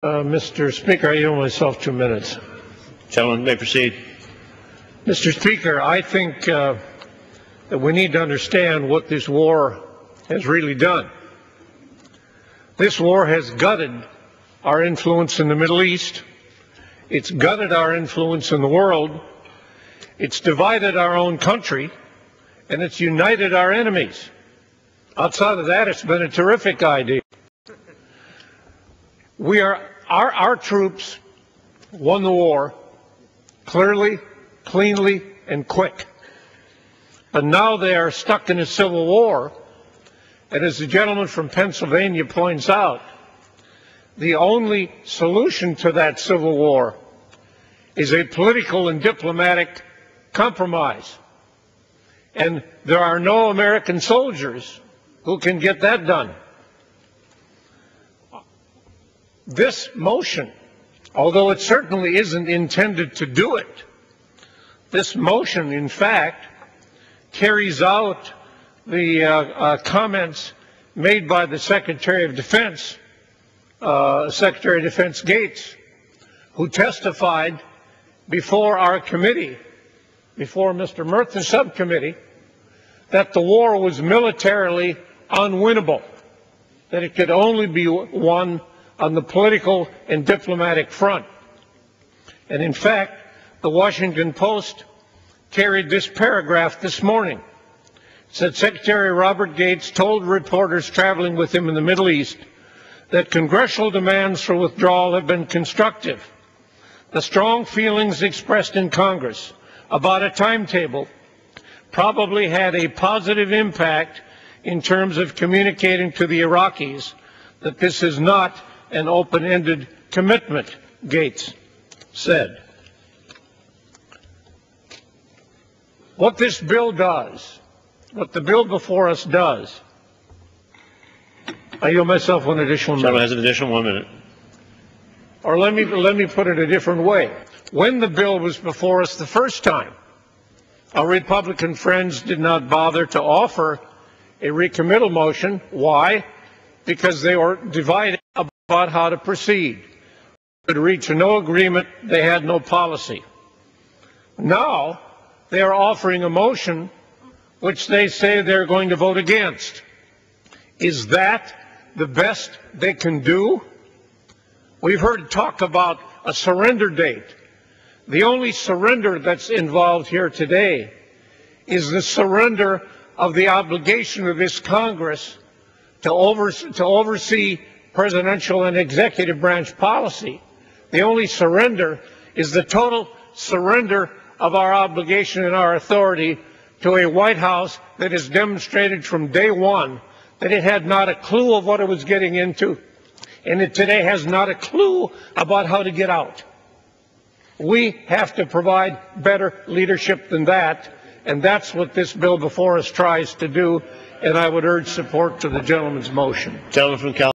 Mr. Speaker, I yield myself 2 minutes. Gentleman may proceed. Mr. Speaker, I think that we need to understand what this war has really done. This war has gutted our influence in the Middle East. It's gutted our influence in the world. It's divided our own country, and it's united our enemies. Outside of that, it's been a terrific idea. Our troops won the war clearly, cleanly, and quick. But now they are stuck in a civil war, and as the gentleman from Pennsylvania points out, the only solution to that civil war is a political and diplomatic compromise. And there are no American soldiers who can get that done. This motion, although it certainly isn't intended to do it, this motion, in fact, carries out the comments made by the Secretary of Defense, Gates, who testified before our committee, before Mr. Murtha's subcommittee, that the war was militarily unwinnable, that it could only be won on the political and diplomatic front. And in fact, the Washington Post carried this paragraph this morning. It said, Secretary Robert Gates told reporters traveling with him in the Middle East that congressional demands for withdrawal have been constructive. The strong feelings expressed in Congress about a timetable probably had a positive impact in terms of communicating to the Iraqis that this is not an open-ended commitment, Gates said. What this bill does, what the bill before us does, I yield myself one additional minute. Gentleman has an additional 1 minute. Or let me put it a different way. When the bill was before us the first time, our Republican friends did not bother to offer a recommittal motion. Why? Because they were divided about how to proceed. They could reach no agreement. They had no policy. Now they are offering a motion which they say they're going to vote against. Is that the best they can do? We've heard talk about a surrender date. The only surrender that's involved here today is the surrender of the obligation of this Congress to oversee presidential and executive branch policy. The only surrender is the total surrender of our obligation and our authority to a White House that has demonstrated from day one that it had not a clue of what it was getting into, and it today has not a clue about how to get out. We have to provide better leadership than that, and that's what this bill before us tries to do, and I would urge support to the gentleman's motion. Gentleman from California.